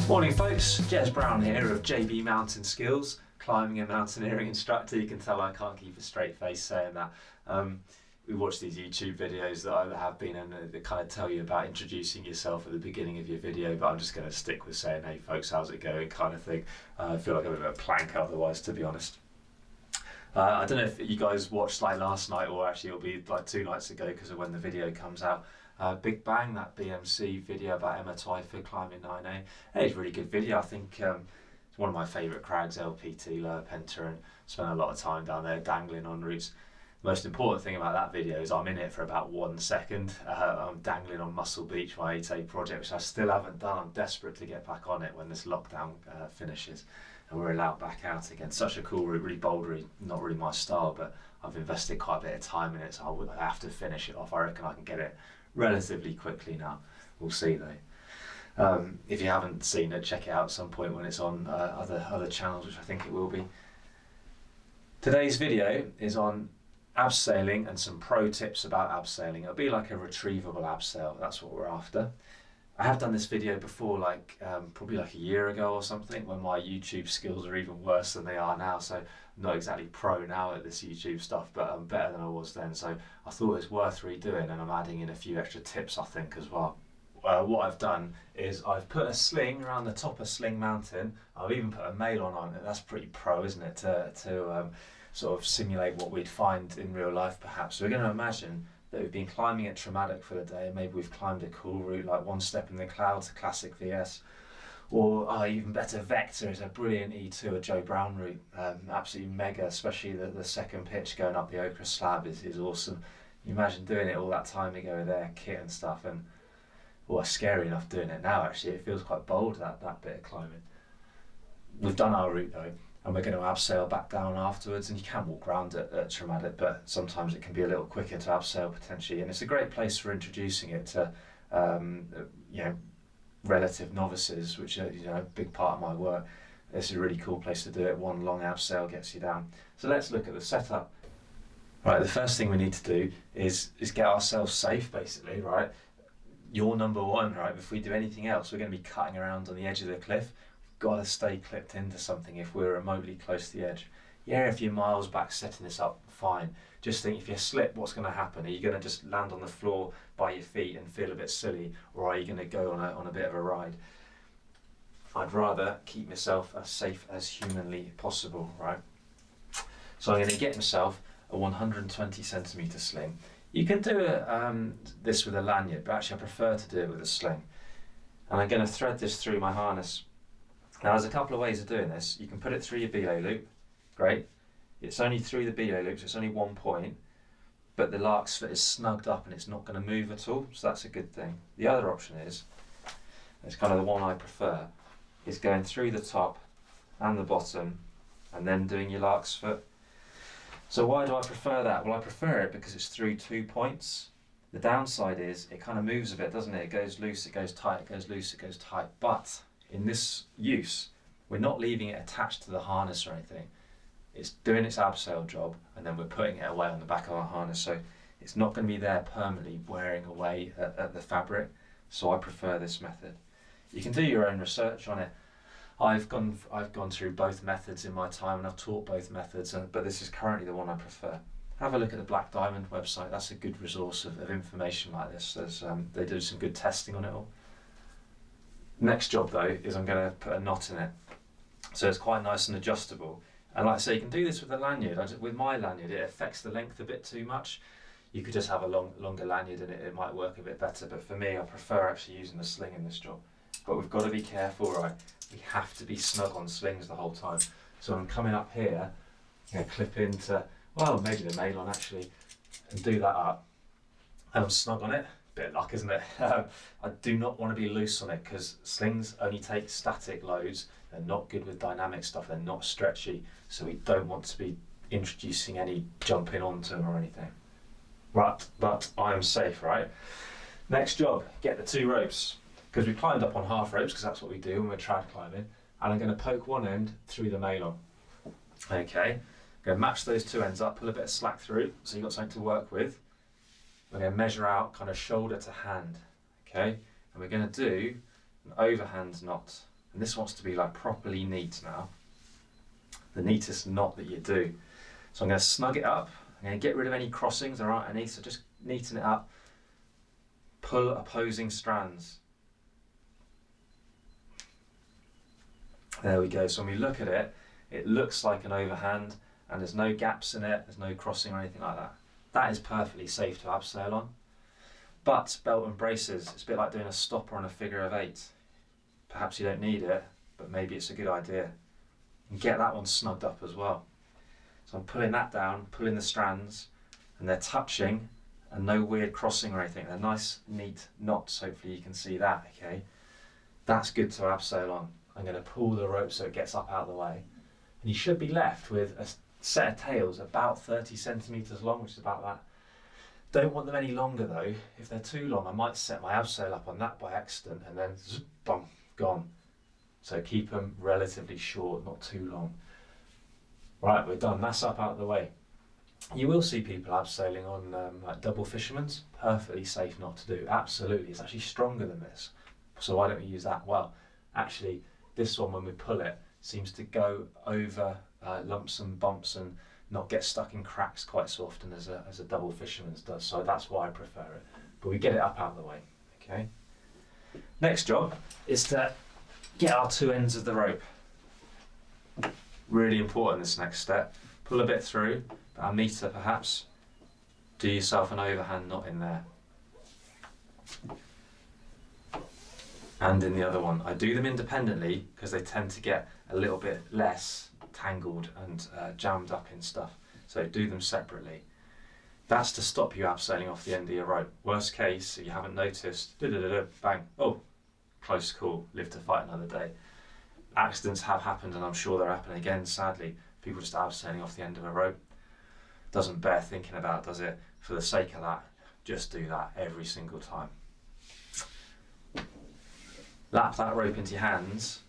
Morning folks, Jez Brown here of JB Mountain Skills, climbing and mountaineering instructor. You can tell I can't keep a straight face saying that. We watch these YouTube videos that I have been and they kind of tell you about introducing yourself at the beginning of your video, but I'm just going to stick with saying, hey folks, how's it going kind of thing. I feel like I'm a bit of a plank otherwise, to be honest. I don't know if you guys watched like last night, or actually it'll be like 2 nights ago because of when the video comes out. Big Bang, that BMC video about Emma Twyford climbing 9A. Hey, it's a really good video. I think it's one of my favourite crags, LPT, Lower Penta, and spent a lot of time down there dangling on routes. The most important thing about that video is I'm in it for about 1 second. I'm dangling on Muscle Beach, my 8A project, which I still haven't done. I'm desperate to get back on it when this lockdown finishes and we're allowed back out again. Such a cool route, really bouldery, not really my style, but I've invested quite a bit of time in it, so I have to finish it off. I reckon I can get it relatively quickly now. We'll see though. If you haven't seen it, check it out at some point when it's on other channels, which I think it will be. Today's video is on abseiling and some pro tips about abseiling. It'll be like a retrievable abseil, that's what we're after. I have done this video before, like probably like a year ago or something, when my YouTube skills are even worse than they are now, so I'm not exactly pro now at this YouTube stuff, but I'm better than I was then, so I thought it was worth redoing, and I'm adding in a few extra tips I think as well. What I've done is I've put a sling around the top of Sling Mountain. I've even put a mail on it. That's pretty pro, isn't it, to sort of simulate what we'd find in real life perhaps. So we're going to imagine that we've been climbing at Traumatic for the day. Maybe we've climbed a cool route like One Step in the Clouds, a classic VS, or even better, Vector is a brilliant E2, a Joe Brown route, absolutely mega, especially the second pitch going up the ochre slab is awesome. You imagine doing it all that time ago with their kit and stuff, and well, it's scary enough doing it now actually. It feels quite bold, that bit of climbing. We've done our route though, and we're going to abseil back down afterwards, and you can walk around at Traumatic, but sometimes it can be a little quicker to abseil potentially, and it's a great place for introducing it to you know, relative novices, which are a big part of my work. It's a really cool place to do it. One long abseil gets you down. So let's look at the setup. Right, the first thing we need to do is get ourselves safe basically, right? You're number one, right? If we do anything else, we're going to be cutting around on the edge of the cliff. Got to stay clipped into something if we're remotely close to the edge. Yeah, if you're miles back setting this up, fine. Just think, if you slip, what's going to happen? Are you going to just land on the floor by your feet and feel a bit silly, or are you going to go on a bit of a ride? I'd rather keep myself as safe as humanly possible, right? So I'm going to get myself a 120 centimetre sling. You can do this with a lanyard, but actually I prefer to do it with a sling. And I'm going to thread this through my harness. Now there's a couple of ways of doing this. You can put it through your belay loop, great. It's only through the belay loop, so it's only 1 point, but the lark's foot is snugged up and it's not going to move at all, so that's a good thing. The other option is, it's kind of the one I prefer, is going through the top and the bottom and then doing your lark's foot. So why do I prefer that? Well, I prefer it because it's through 2 points. The downside is it kind of moves a bit, doesn't it? It goes loose, it goes tight, it goes loose, it goes tight, but in this use, we're not leaving it attached to the harness or anything. It's doing its abseil job, and then we're putting it away on the back of our harness, so it's not going to be there permanently wearing away at the fabric, so I prefer this method. You can do your own research on it. I've gone through both methods in my time, and I've taught both methods, but this is currently the one I prefer. Have a look at the Black Diamond website. That's a good resource of information like this. They do some good testing on it all. Next job though is I'm going to put a knot in it, so it's quite nice and adjustable. And like I say, you can do this with a lanyard. With my lanyard, it affects the length a bit too much. You could just have a longer lanyard and it might work a bit better, but for me I prefer actually using a sling in this job. But we've got to be careful, right? We have to be snug on slings the whole time. So I'm coming up here, clip into, well, maybe the mail on actually, and do that up, and I'm snug on it. Bit of luck, isn't it? I do not want to be loose on it because slings only take static loads. They're not good with dynamic stuff. They're not stretchy, so we don't want to be introducing any jumping onto them or anything. Right, but I am safe, right? Next job, get the 2 ropes, because we climbed up on half ropes because that's what we do when we're trad climbing, and I'm going to poke one end through the mail on. Okay, I'm going to match those 2 ends up, pull a bit of slack through, so you've got something to work with. We're going to measure out kind of shoulder to hand, okay? And we're going to do an overhand knot, and this wants to be like properly neat now. The neatest knot that you do. So I'm going to snug it up. I'm going to get rid of any crossings there aren't any, so just neaten it up. Pull opposing strands. There we go. So when we look at it, it looks like an overhand and there's no gaps in it, there's no crossing or anything like that. That is perfectly safe to abseil on. But belt and braces, it's a bit like doing a stopper on a figure of 8. Perhaps you don't need it, but maybe it's a good idea. And get that one snugged up as well. So I'm pulling that down, pulling the strands, and they're touching, and no weird crossing or anything. They're nice, neat knots. Hopefully you can see that, okay? That's good to abseil on. I'm going to pull the rope so it gets up out of the way. And you should be left with a set of tails about 30 centimetres long, which is about that. Don't want them any longer though. If they're too long, I might set my abseil up on that by accident and then zoop, boom, gone. So keep them relatively short, not too long. Right, we're done. That's up out of the way. You will see people abseiling on like double fishermen's. Perfectly safe not to do. Absolutely, it's actually stronger than this. So why don't we use that? Well, actually, this one when we pull it seems to go over lumps and bumps and not get stuck in cracks quite so often as a double fisherman's does. So that's why I prefer it. But we get it up out of the way. Okay. Next job is to get our two ends of the rope. Really important, this next step. Pull a bit through, about a metre perhaps. Do yourself an overhand knot in there. And in the other one. I do them independently because they tend to get a little bit less tangled and jammed up in stuff. So do them separately. That's to stop you abseiling off the end of your rope. Worst case, if you haven't noticed, bang, oh, close call, live to fight another day. Accidents have happened and I'm sure they're happening again, sadly. People just abseiling off the end of a rope. Doesn't bear thinking about, does it? For the sake of that, just do that every single time. Lap that rope into your hands.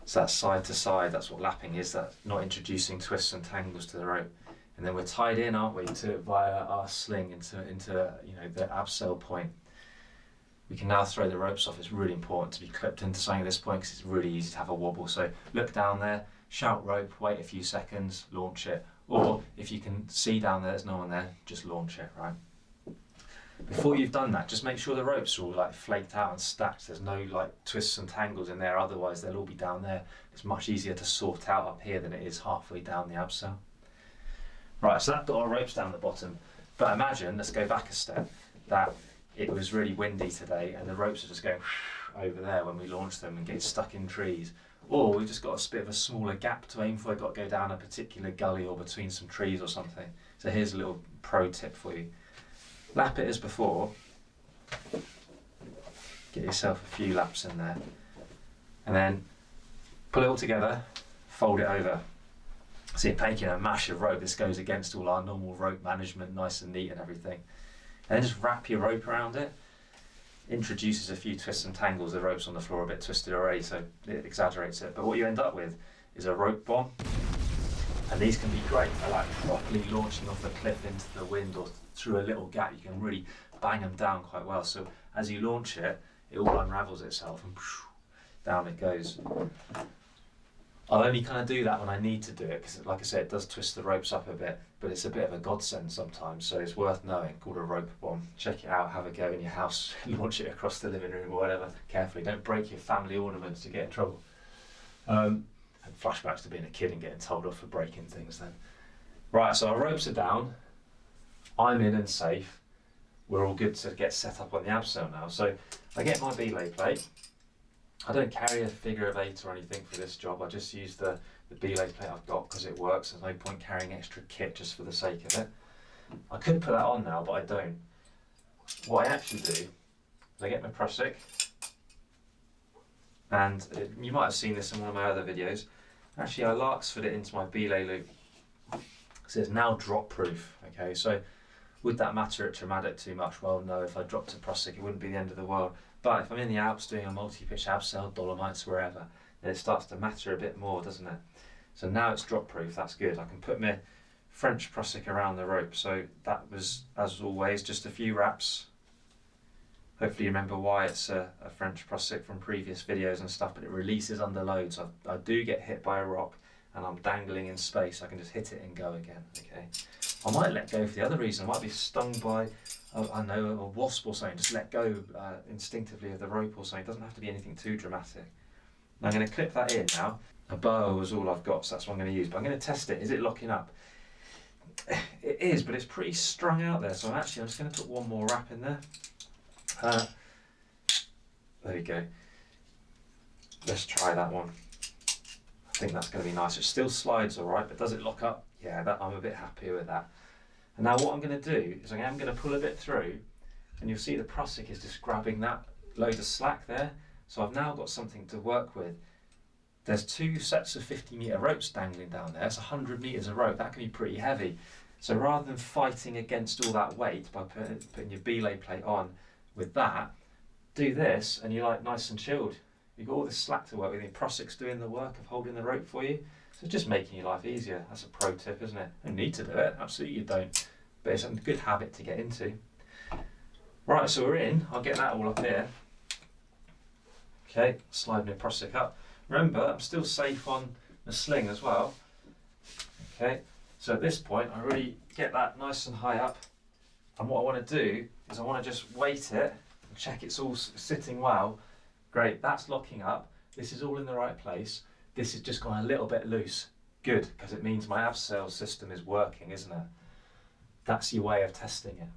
So that's side to side, that's what lapping is, that's not introducing twists and tangles to the rope. And then we're tied in, aren't we, to via our sling into you know, the abseil point. We can now throw the ropes off. It's really important to be clipped into something at this point because it's really easy to have a wobble. So look down there, shout rope, wait a few seconds, launch it. Or if you can see down there, there's no one there, just launch it, right? Before you've done that, just make sure the ropes are all like flaked out and stacked. There's no like twists and tangles in there, otherwise they'll all be down there. It's much easier to sort out up here than it is halfway down the abseil. Right, so that's got our ropes down the bottom. But imagine, let's go back a step, that it was really windy today and the ropes are just going over there when we launch them and get stuck in trees. Or we've just got a bit of a smaller gap to aim for. We've got to go down a particular gully or between some trees or something. So here's a little pro tip for you. Lap it as before. Get yourself a few laps in there. And then pull it all together, fold it over. See, taking a mash of rope, this goes against all our normal rope management, nice and neat and everything. And then just wrap your rope around it. Introduces a few twists and tangles. The rope's on the floor a bit twisted already, so it exaggerates it. But what you end up with is a rope bomb. And these can be great for like properly launching off a cliff into the wind or through a little gap. You can really bang them down quite well. So as you launch it, it all unravels itself and down it goes. I'll only kind of do that when I need to do it because, like I said, it does twist the ropes up a bit, but it's a bit of a godsend sometimes, so it's worth knowing. Called a rope bomb. Check it out, have a go in your house, launch it across the living room or whatever. Carefully, don't break your family ornaments to get in trouble. And flashbacks to being a kid and getting told off for breaking things then. Right, so our ropes are down. I'm in and safe. We're all good to get set up on the abseil now. So I get my belay plate. I don't carry a figure of 8 or anything for this job. I just use the belay plate I've got because it works. There's no point carrying extra kit just for the sake of it. I could put that on now, but I don't. What I actually do is I get my prusik, and you might have seen this in one of my other videos. Actually, I Larksford it into my belay loop. So it's now drop proof. Okay, so would that matter at Traumatic too much? Well, no. If I dropped a prusik, it wouldn't be the end of the world. But if I'm in the Alps doing a multi-pitch abseil, Dolomites, wherever, then it starts to matter a bit more, doesn't it? So now it's drop proof, that's good. I can put my French prusik around the rope. So that was, as always, just a few wraps. Hopefully you remember why it's a French prusik from previous videos and stuff, but it releases under load. So I do get hit by a rock and I'm dangling in space. I can just hit it and go again, okay? I might let go for the other reason. I might be stung by, I know, a wasp or something. Just let go instinctively of the rope or something. It doesn't have to be anything too dramatic. Now I'm going to clip that in now. A bow is all I've got, so that's what I'm going to use. But I'm going to test it. Is it locking up? It is, but it's pretty strung out there. So I'm just going to put one more wrap in there. There we go. Let's try that one. I think that's going to be nice. It still slides all right, but does it lock up? Yeah, I'm a bit happier with that. And now what I'm going to do is I am going to pull a bit through, and you'll see the prusik is just grabbing that load of slack there. So I've now got something to work with. There's 2 sets of 50-metre ropes dangling down there. It's 100 metres of rope. That can be pretty heavy. So rather than fighting against all that weight by putting your belay plate on with that, do this and you're like nice and chilled. You've got all this slack to work with. Your prusik's doing the work of holding the rope for you. So it's just making your life easier. That's a pro tip, isn't it? You don't need to do it. Absolutely you don't. But it's a good habit to get into. Right, so we're in. I'll get that all up here. Okay, slide my prusik up. Remember, I'm still safe on the sling as well. Okay, so at this point, I really get that nice and high up. And what I want to do is I want to just weight it and check it's all sitting well. Great, that's locking up. This is all in the right place. This has just gone a little bit loose. Good, because it means my abseil system is working, isn't it? That's your way of testing it.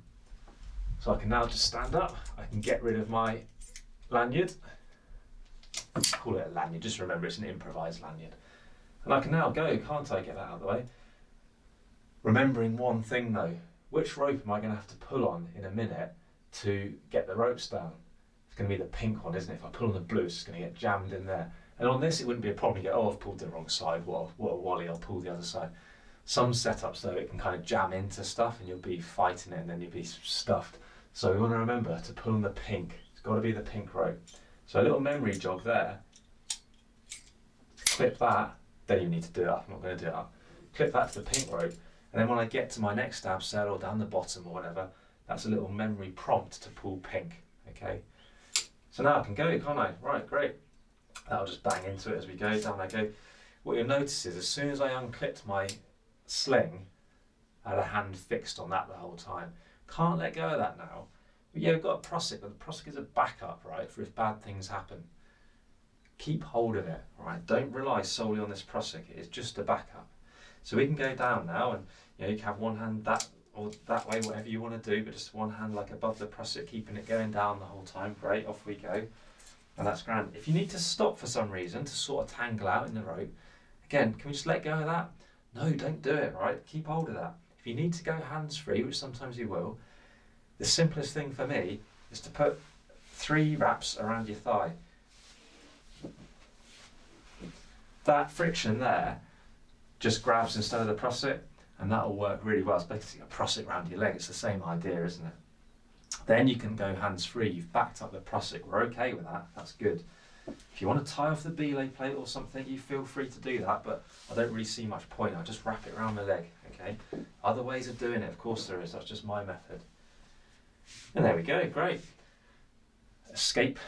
So I can now just stand up. I can get rid of my lanyard. Call it a lanyard, just remember it's an improvised lanyard. And I can now go, can't I, get that out of the way? Remembering one thing though, which rope am I going to have to pull on in a minute to get the ropes down? It's going to be the pink one, isn't it? If I pull on the blue, it's going to get jammed in there. And on this, it wouldn't be a problem. You go, oh, I've pulled the wrong side. What a wally, I'll pull the other side. Some setups though, it can kind of jam into stuff and you'll be fighting it and then you'll be stuffed. So we want to remember to pull on the pink. It's got to be the pink rope. So a little memory jog there. Clip that. Don't even need to do that. I'm not going to do that. Clip that to the pink rope. And then when I get to my next abseil or down the bottom or whatever, that's a little memory prompt to pull pink. Okay. So now I can go, can't I? Right, great. That'll just bang into it as we go. Down I go. What you'll notice is as soon as I unclipped my sling, I had a hand fixed on that the whole time. Can't let go of that now. But yeah, we've got a prusik, but the prusik is a backup, right, for if bad things happen. Keep hold of it, right? Don't rely solely on this prusik. It is just a backup. So we can go down now, and you can have one hand that or that way, whatever you want to do, but just one hand like above the prusik, keeping it going down the whole time. Great, off we go. And that's grand. If you need to stop for some reason to sort of tangle out in the rope, again, can we just let go of that? No, don't do it, right? Keep hold of that. If you need to go hands-free, which sometimes you will, the simplest thing for me is to put 3 wraps around your thigh. That friction there just grabs instead of the prusik, and that'll work really well. It's basically a prusik around your leg. It's the same idea, isn't it? Then you can go hands-free. You've backed up the prusik. We're okay with that. That's good. If you want to tie off the belay plate or something, you feel free to do that, but I don't really see much point. I'll just wrap it around my leg, okay? Other ways of doing it, of course there is. That's just my method. And there we go, great. Escape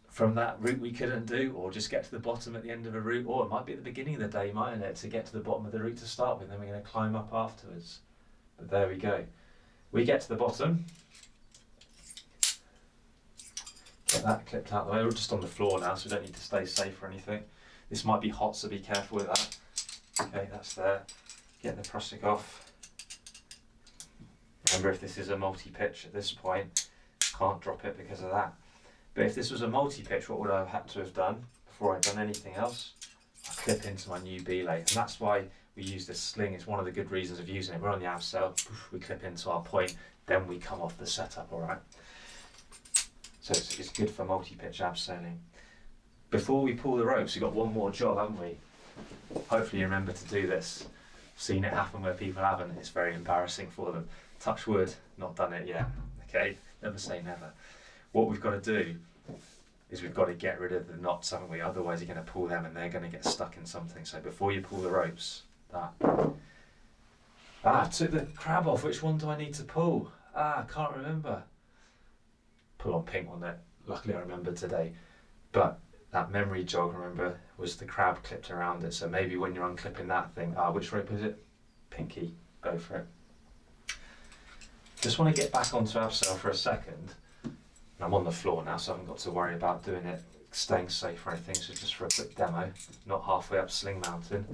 from that route we couldn't do, or just get to the bottom at the end of a route, or it might be at the beginning of the day, mightn't it, to get to the bottom of the route to start with, then we're going to climb up afterwards. But there we go. We get to the bottom. Get that clipped out of the way. We're just on the floor now, so we don't need to stay safe or anything. This might be hot, so be careful with that. Okay, that's there. Get the prusik off. Remember, if this is a multi-pitch at this point, can't drop it because of that. But if this was a multi-pitch, what would I have had to have done before I'd done anything else? I clip into my new belay, and that's why we use this sling. It's one of the good reasons of using it. We're on the abseil, we clip into our point, then we come off the setup, all right? So it's good for multi-pitch abseiling. Before we pull the ropes, we've got one more job, haven't we? Hopefully you remember to do this. I've seen it happen where people haven't. It's very embarrassing for them. Touch wood, not done it yet. Okay, never say never. What we've got to do is we've got to get rid of the knots, haven't we? Otherwise you're going to pull them and they're going to get stuck in something. So before you pull the ropes, I took the crab off. Which one do I need to pull? I can't remember. pull on pink on it. Luckily I remembered today. But that memory jog, remember, was the crab clipped around it. So maybe when you're unclipping that thing, which rope is it? Pinky, go for it. Just want to get back onto abseil for a second. I'm on the floor now, so I haven't got to worry about doing it, staying safe or anything. So just for a quick demo, not halfway up sling mountain.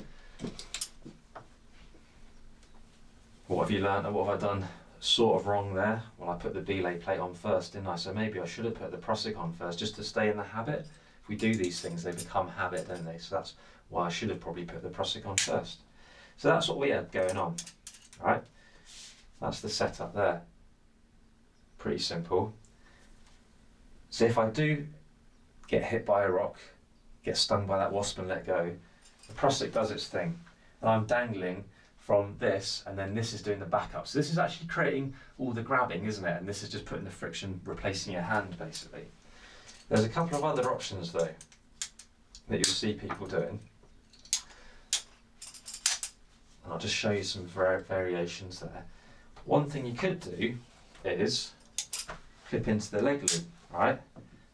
What have you learned and what have I done sort of wrong there? Well, I put the belay plate on first, didn't I? So maybe I should have put the prusik on first, just to stay in the habit. If we do these things, they become habit, don't they? So that's why I should have probably put the prusik on first. So that's what we had going on, right? That's the setup there. Pretty simple. So if I do get hit by a rock, get stung by that wasp and let go, the prusik does its thing. And I'm dangling from this, and then this is doing the backup. So this is actually creating all the grabbing, isn't it? And this is just putting the friction, replacing your hand, basically. There's a couple of other options, though, that you'll see people doing. And I'll just show you some variations there. One thing you could do is clip into the leg loop, right?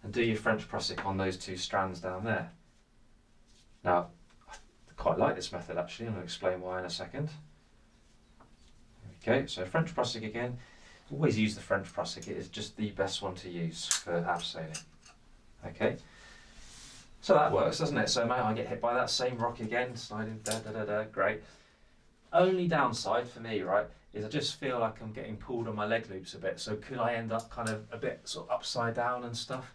And do your French prusik on those two strands down there. Now, I quite like this method actually, I'm going to explain why in a second. Okay, so French prusik again. Always use the French prusik, it is just the best one to use for abseiling. Okay, so that works, doesn't it? So I get hit by that same rock again, sliding, great. Only downside for me, right, is I just feel like I'm getting pulled on my leg loops a bit. So could I end up kind of a bit sort of upside down and stuff?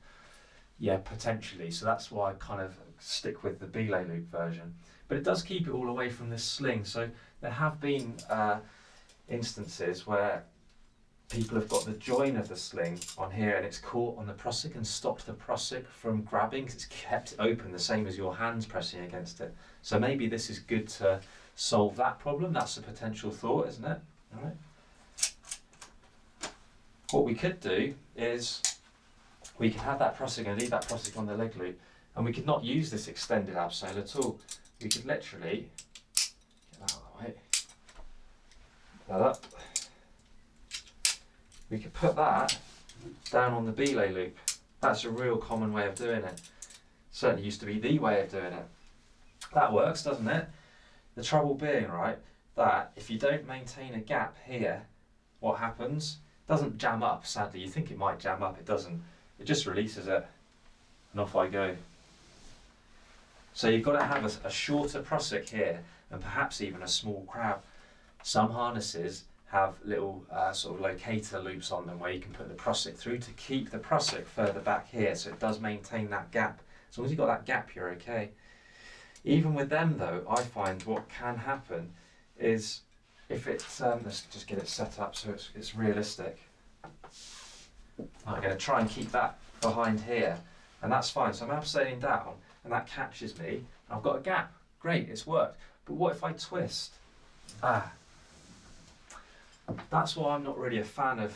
Yeah, potentially. So that's why I kind of stick with the belay loop version. But it does keep it all away from this sling. So there have been instances where people have got the join of the sling on here and it's caught on the prusik and stopped the prusik from grabbing because it's kept it open, the same as your hands pressing against it. So maybe this is good to solve that problem. That's a potential thought, isn't it? All right. What we could do is we could have that prusik and leave that prusik on the leg loop, and we could not use this extended abseil at all. We could literally get that out of the way. That up. We could put that down on the belay loop. That's a real common way of doing it. Certainly used to be the way of doing it. That works, doesn't it? The trouble being, right, that if you don't maintain a gap here, what happens? It doesn't jam up, sadly. You think it might jam up, it doesn't. It just releases it, and off I go. So you've got to have a shorter prusik here, and perhaps even a small crab. Some harnesses have little sort of locator loops on them where you can put the prusik through to keep the prusik further back here, so it does maintain that gap. As long as you've got that gap, you're okay. Even with them though, I find what can happen is if it's, let's just get it set up so it's realistic. I'm going to try and keep that behind here, and that's fine. So I'm abseiling down and that catches me, and I've got a gap. Great, it's worked. But what if I twist? That's why I'm not really a fan of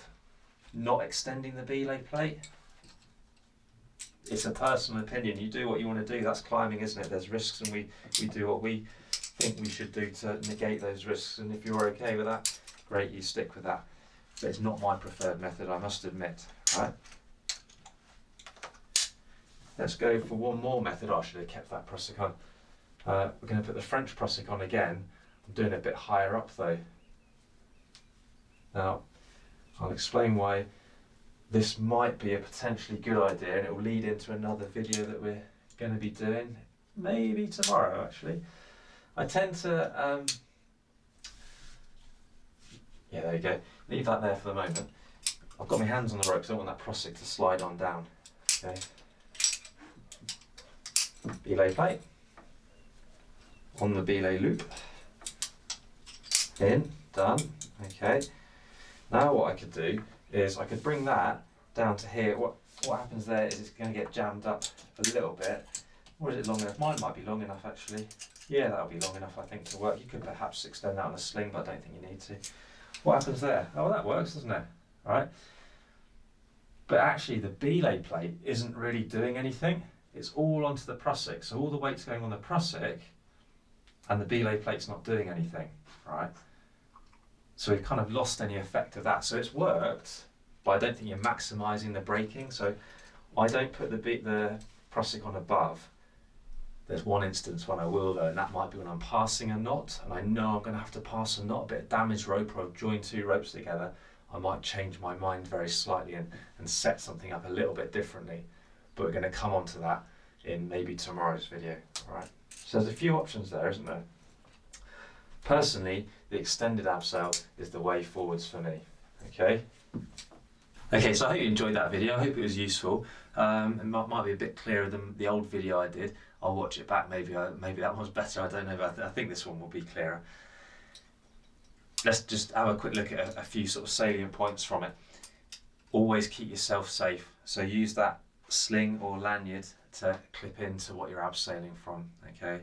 not extending the belay plate. It's a personal opinion. You do what you want to do. That's climbing, isn't it? There's risks, and we do what we think we should do to negate those risks. And if you're okay with that, great, you stick with that. But it's not my preferred method, I must admit. Right? Let's go for one more method. I should have kept that prusik on. We're going to put the French prusik on again. I'm doing it a bit higher up though. Now, I'll explain why this might be a potentially good idea, and it will lead into another video that we're going to be doing, maybe tomorrow actually. I tend to, yeah, there you go, leave that there for the moment. I've got my hands on the rope because I don't want that prusik to slide on down. Okay. Belay plate, on the belay loop, in, done, okay. Now what I could do is I could bring that down to here. What happens there is it's going to get jammed up a little bit. Or is it long enough? Mine might be long enough actually. Yeah, that'll be long enough I think to work. You could perhaps extend that on a sling, but I don't think you need to. What happens there? Oh, that works, doesn't it? All right. But actually the belay plate isn't really doing anything. It's all onto the prusik. So all the weight's going on the prusik and the belay plate's not doing anything, right? So we've kind of lost any effect of that. So it's worked, but I don't think you're maximising the braking. So I don't put the prusik on above. There's one instance when I will though, and that might be when I'm passing a knot, and I know I'm going to have to pass a knot, a bit of damaged rope, or I've joined two ropes together. I might change my mind very slightly and set something up a little bit differently. But we're going to come on to that in maybe tomorrow's video. All right. So there's a few options there, isn't there? Personally, the extended abseil is the way forwards for me. Okay. Okay, so I hope you enjoyed that video. I hope it was useful. It might be a bit clearer than the old video I did. I'll watch it back. Maybe that one's better. I don't know, but I think this one will be clearer. Let's just have a quick look at a few sort of salient points from it. Always keep yourself safe. So use that sling or lanyard to clip into what you're abseiling from. Okay.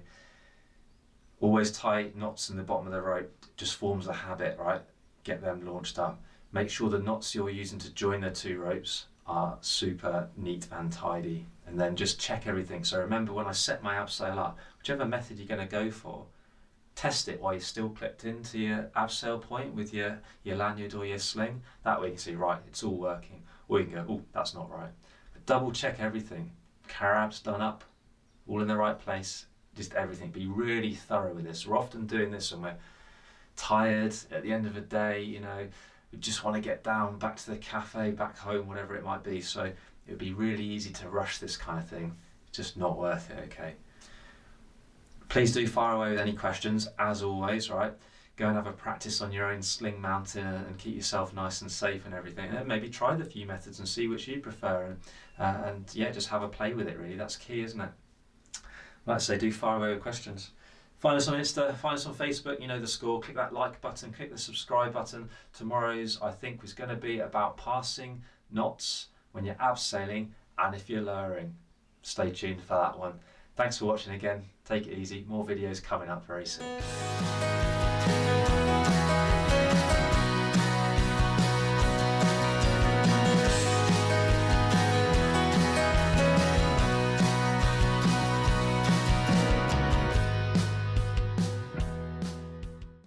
Always tie knots in the bottom of the rope. It just forms a habit, right? Get them launched up. Make sure the knots you're using to join the two ropes are super neat and tidy. And then just check everything. So remember, when I set my abseil up, whichever method you're going to go for, test it while you're still clipped into your abseil point with your lanyard or your sling. That way you can see, right, it's all working. Or you can go, oh, that's not right. But double check everything. Carab's done up, all in the right place, just everything. Be really thorough with this. We're often doing this when we're tired at the end of a day, you know, we just want to get down, back to the cafe, back home, whatever it might be. So it would be really easy to rush this kind of thing. It's just not worth it, okay? Please do fire away with any questions, as always, right? Go and have a practice on your own sling mounting and keep yourself nice and safe and everything. And then maybe try the few methods and see which you prefer. And yeah, just have a play with it, really. That's key, isn't it? Like I say, do fire away with questions. Find us on Insta, find us on Facebook, you know the score. Click that like button, click the subscribe button. Tomorrow's, I think, was going to be about passing knots when you're abseiling and if you're lowering. Stay tuned for that one. Thanks for watching again. Take it easy. More videos coming up very soon.